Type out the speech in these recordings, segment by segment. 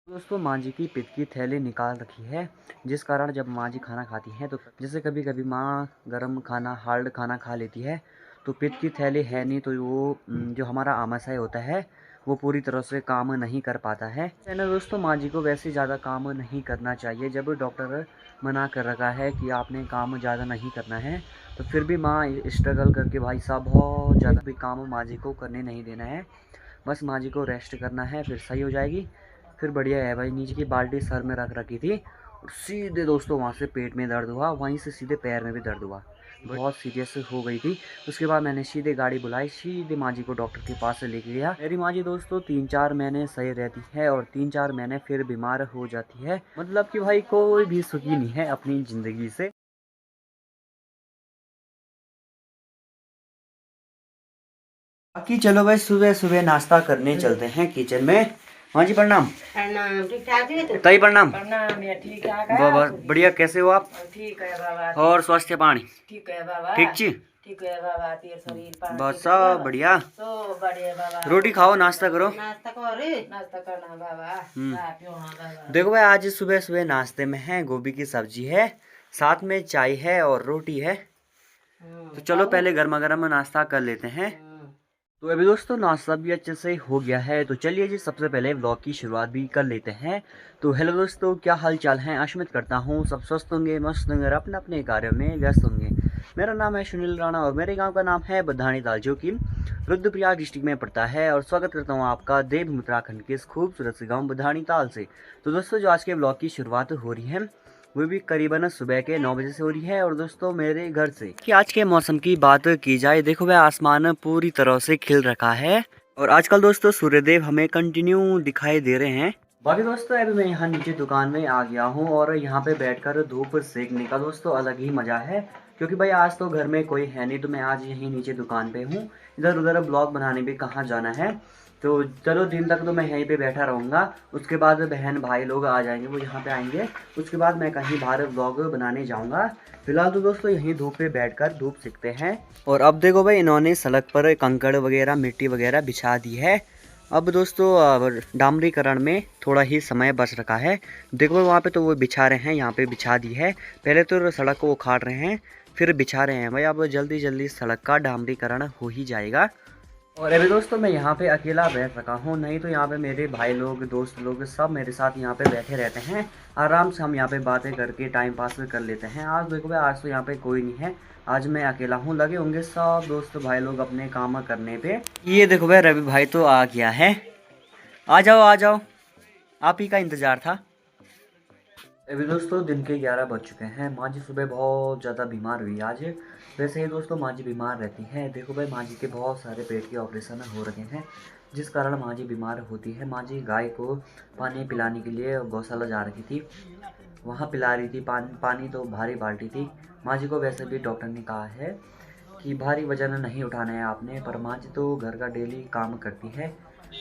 दोस्तों माँ जी की पित्त की थैली निकाल रखी है, जिस कारण जब माँ जी खाना खाती हैं तो जैसे कभी कभी माँ गर्म खाना हार्ड खाना खा लेती है तो पित्त की थैली है नहीं तो वो जो हमारा आमाशय होता है वो पूरी तरह से काम नहीं कर पाता है ना। दोस्तों माँ जी को वैसे ज़्यादा काम नहीं करना चाहिए। जब डॉक्टर मना कर रखा है कि आपने काम ज़्यादा नहीं करना है तो फिर भी माँ स्ट्रगल करके भाई साहब बहुत ज़्यादा भी काम माँ जी को करने नहीं देना है। बस माँ जी को रेस्ट करना है, फिर सही हो जाएगी। फिर बढ़िया है भाई। नीचे की बाल्टी सर में रख रखी थी और सीधे दोस्तों वहाँ से पेट में दर्द हुआ, वहीं से सीधे पैर में भी दर्द हुआ, बहुत सीरियस हो गई थी। उसके बाद मैंने सीधे गाड़ी बुलाई, सीधे माँ जी को डॉक्टर के पास से लेके गया। मेरी माँ जी दोस्तों 3-4 महीने सही रहती है और 3-4 महीने फिर बीमार हो जाती है। मतलब कि भाई कोई भी सुखी नहीं है अपनी ज़िंदगी से। बाकी चलो भाई सुबह सुबह नाश्ता करने चलते हैं किचन में। हाँ जी प्रणाम। प्रणाम। ठीक ठाक है तो ताई प्रणाम। प्रणाम या ठीक ठाक है बाबा बढ़िया, कैसे हो आप? ठीक है बाबा और स्वास्थ्य पानी ठीक है बाबा ठीक छी? ठीक है बाबा तेरे शरीर पान बस ठीक है सब बाबा बढ़िया। तो बढ़िया बाबा रोटी खाओ, नाश्ता करो। नाश्ता करे नाश्ता करना बाबा चाय पियोना बाबा। देखो भाई आज सुबह सुबह नाश्ते में है गोभी की सब्जी है, साथ में चाय है और रोटी है। तो चलो खाओ। पहले गर्मा गर्म नाश्ता कर लेते हैं। तो अभी दोस्तों नाश्ता भी अच्छे से हो गया है, तो चलिए जी सबसे पहले व्लॉग की शुरुआत भी कर लेते हैं। तो हेलो दोस्तों, क्या हाल चाल है? आशुमित करता हूँ सब स्वस्थ होंगे, मस्त होंगे और अपने अपने कार्यों में व्यस्त होंगे। मेरा नाम है सुनील राणा और मेरे गांव का नाम है बधानी ताल, जो कि रुद्रप्रयाग डिस्ट्रिक्ट में पड़ता है। और स्वागत करता हूँ आपका देवभूमि उत्तराखंड के इस खूबसूरत से गाँव बधानी ताल से। तो दोस्तों जो आज के ब्लॉग की शुरुआत हो रही है वो भी करीबन सुबह के 9 बजे से हो रही है। और दोस्तों मेरे घर से कि आज के मौसम की बात की जाए, देखो भाई आसमान पूरी तरह से खिल रखा है और आजकल दोस्तों सूर्यदेव हमें कंटिन्यू दिखाई दे रहे हैं। बाकी दोस्तों अभी मैं यहाँ नीचे दुकान में आ गया हूँ और यहाँ पे बैठकर धूप सेकने का दोस्तों अलग ही मजा है। क्योंकि भाई आज तो घर में कोई है नहीं, तो मैं आज यहीं नीचे दुकान पे हूँ। इधर उधर ब्लॉग बनाने भी कहाँ जाना है। तो चलो दिन तक तो मैं यहीं पे बैठा रहूँगा। उसके बाद बहन भाई लोग आ जाएंगे, वो यहाँ पे आएंगे। उसके बाद मैं कहीं बाहर व्लॉग बनाने जाऊँगा। फिलहाल तो दोस्तों यहीं धूप पे बैठकर धूप सेकते हैं। और अब देखो भाई इन्होंने सड़क पर कंकड़ वगैरह मिट्टी वगैरह बिछा दी है। अब दोस्तों डामरीकरण में थोड़ा ही समय बच रखा है। देखो भाई वहाँ पे तो वो बिछा रहे हैं, यहाँ पे बिछा दी है। पहले तो सड़क को उखाड़ रहे हैं फिर बिछा रहे हैं। भाई अब जल्दी जल्दी सड़क का डामरीकरण हो ही जाएगा। और अभी दोस्तों मैं यहाँ पे अकेला बैठ रखा हूँ, नहीं तो यहाँ पे मेरे भाई लोग दोस्त लोग सब मेरे साथ यहाँ पे बैठे रहते हैं। आराम से हम यहाँ पे बातें करके टाइम पास कर लेते हैं। आज देखो भाई आज तो यहाँ पे कोई नहीं है, आज मैं अकेला हूँ। लगे होंगे सब दोस्त भाई लोग अपने काम करने पे। ये देखो भाई रवि भाई तो आ गया है। आ जाओ आ जाओ, आप ही का इंतजार था। अभी दोस्तों दिन के 11 बज चुके हैं। माँ जी सुबह बहुत ज़्यादा बीमार हुई आज। वैसे ही दोस्तों माँ जी बीमार रहती हैं। देखो भाई माँ जी के बहुत सारे पेट के ऑपरेशन हो रखे हैं, जिस कारण माँ जी बीमार होती है। माँ जी गाय को पानी पिलाने के लिए गौशाला जा रही थी, वहाँ पिला रही थी पानी तो भारी बाल्टी थी। माँ जी को वैसे भी डॉक्टर ने कहा है कि भारी वजन नहीं उठाना है आपने, पर माँ जी तो घर का डेली काम करती है।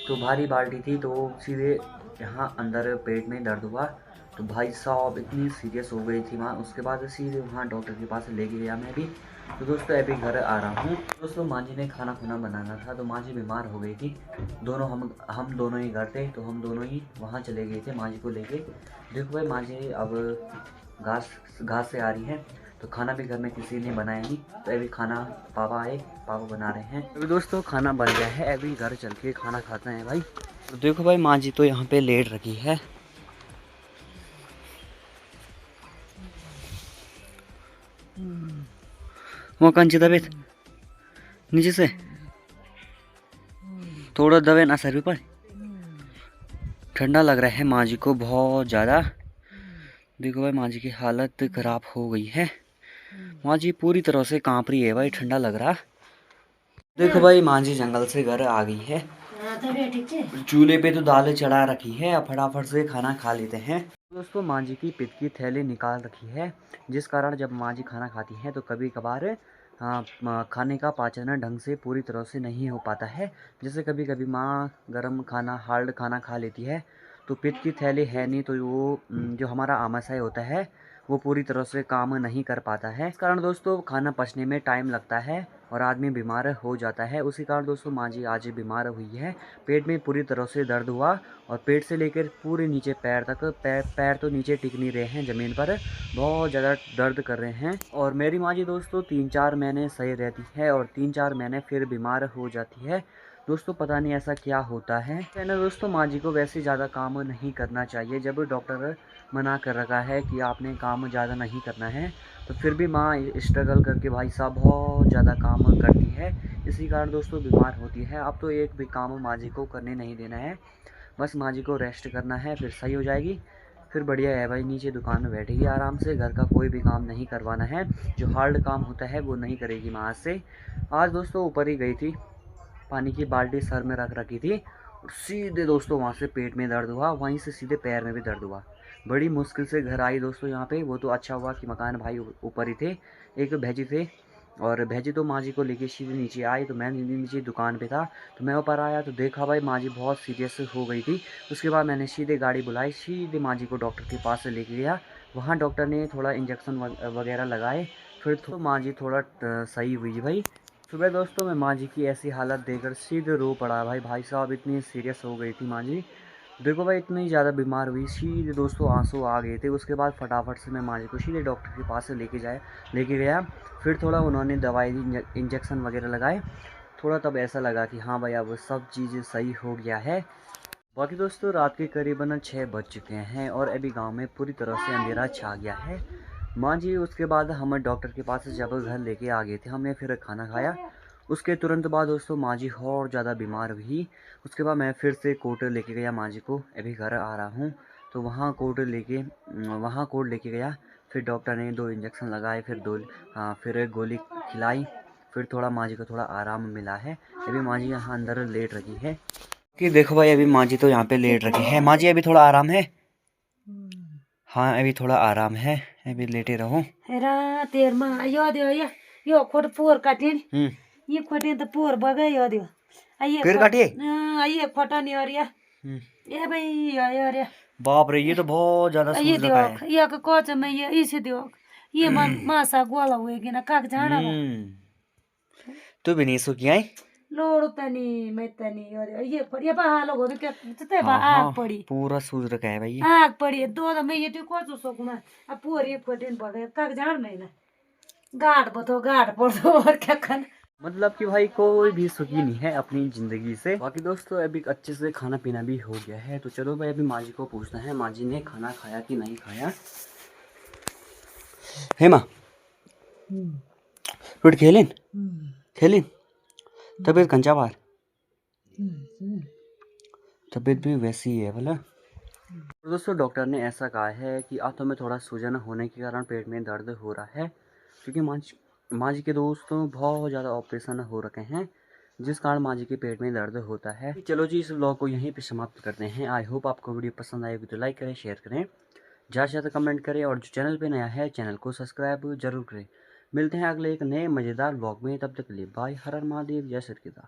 तो भारी बाल्टी थी तो सीधे यहाँ अंदर पेट में दर्द हुआ। तो भाई साहब इतनी सीरियस हो गई थी माँ। उसके बाद सीधे वहाँ डॉक्टर के पास लेके गया मैं भी। तो दोस्तों अभी घर आ रहा हूँ। दोस्तों माँ जी ने खाना खुना बनाना था, तो माँ जी बीमार हो गई थी। दोनों हम दोनों ही घर थे, तो हम दोनों ही वहाँ चले गए थे माँ जी को लेके। देखो भाई माँ जी अब घास घास से आ रही है, तो खाना भी घर में किसी ने बनाया नहीं। तो अभी खाना पापा आए, पापा बना रहे हैं। अभी दोस्तों खाना बन गया है, अभी घर चल के खाना खाते हैं भाई। तो देखो भाई माँ जी तो यहाँ पे लेट रखी है। वो कंची तबीयत नीचे से थोड़ा दबे ना सर पर, ठंडा लग रहा है माँ जी को बहुत ज़्यादा। देखो भाई माँ जी की हालत ख़राब हो गई है। माँ जी पूरी तरह से कांप रही है भाई, ठंडा लग रहा। देखो भाई माँ जी जंगल से घर आ गई है। चूल्हे पे तो दाल चढ़ा रखी है, अब फटाफट से खाना खा लेते हैं। दोस्तों माँ जी की पित्त की थैली निकाल रखी है, जिस कारण जब माँ जी खाना खाती हैं तो कभी कभार खाने का पाचन ढंग से पूरी तरह से नहीं हो पाता है। जैसे कभी कभी माँ गर्म खाना हार्ड खाना खा लेती है तो पित्त की थैली है नहीं तो वो जो हमारा आमाशय होता है वो पूरी तरह से काम नहीं कर पाता है। इस कारण दोस्तों खाना पचने में टाइम लगता है और आदमी बीमार हो जाता है। उसी कारण दोस्तों माँ जी आज बीमार हुई है। पेट में पूरी तरह से दर्द हुआ और पेट से लेकर पूरे नीचे पैर तक, पैर तो नीचे टिक नहीं रहे हैं ज़मीन पर, बहुत ज़्यादा दर्द कर रहे हैं। और मेरी माँ जी दोस्तों 3-4 महीने सही रहती है और 3-4 महीने फिर बीमार हो जाती है। दोस्तों पता नहीं ऐसा क्या होता है ना दोस्तों। माँ जी को वैसे ज़्यादा काम नहीं करना चाहिए। जब डॉक्टर मना कर रखा है कि आपने काम ज़्यादा नहीं करना है, तो फिर भी माँ स्ट्रगल करके भाई साहब बहुत ज़्यादा काम करती है। इसी कारण दोस्तों बीमार होती है। अब तो एक भी काम माँ जी को करने नहीं देना है, बस माँ जी को रेस्ट करना है, फिर सही हो जाएगी। फिर बढ़िया है भाई, नीचे दुकान में बैठेगी आराम से, घर का कोई भी काम नहीं करवाना है। जो हार्ड काम होता है वो नहीं करेगी माँ से। आज दोस्तों ऊपर ही गई थी, पानी की बाल्टी सर में रख रखी थी और सीधे दोस्तों वहाँ से पेट में दर्द हुआ, वहीं से सीधे पैर में भी दर्द हुआ। बड़ी मुश्किल से घर आई दोस्तों यहाँ पे। वो तो अच्छा हुआ कि मकान भाई ऊपर ही थे, एक भेजी थे, और भेजी तो माँ जी को लेके सीधे नीचे आई। तो मैं नीचे दुकान पे था, तो मैं ऊपर आया तो देखा भाई माँ जी बहुत सीरियस हो गई थी। उसके बाद मैंने सीधे गाड़ी बुलाई, सीधे माँ जी को डॉक्टर के पास से लेके गया। वहाँ डॉक्टर ने थोड़ा इंजेक्शन वगैरह लगाए, फिर तो माँ जी थोड़ा सही हुई भाई। सुबह दोस्तों मैं माँ जी की ऐसी हालत देखकर सीधे रो पड़ा भाई। भाई साहब इतनी सीरियस हो गई थी माँ जी, देखो भाई इतनी ज़्यादा बीमार हुई, सीधे दोस्तों आंसू आ गए थे। उसके बाद फटाफट से मैं माँ जी को सीधे डॉक्टर के पास से लेके गया। फिर थोड़ा उन्होंने दवाई दी, इंजेक्शन वगैरह लगाए, थोड़ा तब ऐसा लगा कि हाँ भाई अब सब चीज़ें सही हो गया है। बाकी दोस्तों रात के करीबन 6 बज चुके हैं और अभी गांव में पूरी तरह से अंधेरा छा गया है। माँ जी उसके बाद हम डॉक्टर के पास जब घर लेके आ गए थे, हमने फिर खाना खाया। उसके तुरंत बाद दोस्तों माँ जी और ज़्यादा बीमार हुई। उसके बाद मैं फिर से कोर्ट लेके गया माँ जी को, अभी घर आ रहा हूँ। तो वहाँ कोर्ट लेके गया। फिर डॉक्टर ने 2 इंजेक्शन लगाए, फिर एक गोली खिलाई। फिर थोड़ा माँ जी को थोड़ा आराम मिला है। अभी माँ जी यहाँ अंदर लेट रखी है कि देखो भाई, अभी माँ जी तो यहाँ पे लेट रखी है। माँ जी अभी थोड़ा आराम है, हाँ अभी थोड़ा आराम है, अभी लेटे रहो। हेरा तेर मा यो खोट पोर काटिन ये खोटे तो पोर बगे यो दियो आइए फिर काटिए। आइए खोटा नहीं और ये भाई यार बाप रे, ये तो बहुत ज्यादा ये सूज दियो रखा है। ये का कोच में ये इसे दियो ये मासा गोला हुएगी ना काक जाना तू भी नहीं सूखी आई। लोड़ तनी मैं तनी और ये पड़ी बा लोग हो क्या ते बा हाँ आग हाँ, पड़ी पूरा सूज रखा है भाई। आग पड़ी दो तो मैं ये तो कोच सोकुना अब पूरी फोटेन बगे काक जान में ना गाड़ पड़ दो और क्या करना। मतलब कि भाई कोई भी सुखी नहीं है अपनी ज़िंदगी से। बाकी दोस्तों अभी अच्छे से खाना पीना भी हो गया है, तो चलो भाई अभी माँ जी को पूछना है माँ जी ने खाना खाया कि नहीं खाया। है माँ रोट खेलिन तबीयत कंचा बार, तबीयत भी वैसी ही है भला। तो दोस्तों डॉक्टर ने ऐसा कहा है कि आंतों में थोड़ा सूजन होने के कारण पेट में दर्द हो रहा है, क्योंकि माँ जी के दोस्तों बहुत ज़्यादा ऑपरेशन हो रखे हैं, जिस कारण माँ जी के पेट में दर्द होता है। चलो जी इस व्लॉग को यहीं पे समाप्त करते हैं। आई होप आपको वीडियो पसंद आएगी तो लाइक करें, शेयर करें, ज़्यादा से ज़्यादा कमेंट करें, और जो चैनल पे नया है चैनल को सब्सक्राइब जरूर करें। मिलते हैं अगले एक नए मज़ेदार व्लॉग में, तब तक के लिए बाय। हर हर महादेव, जय श्री कृष्ण।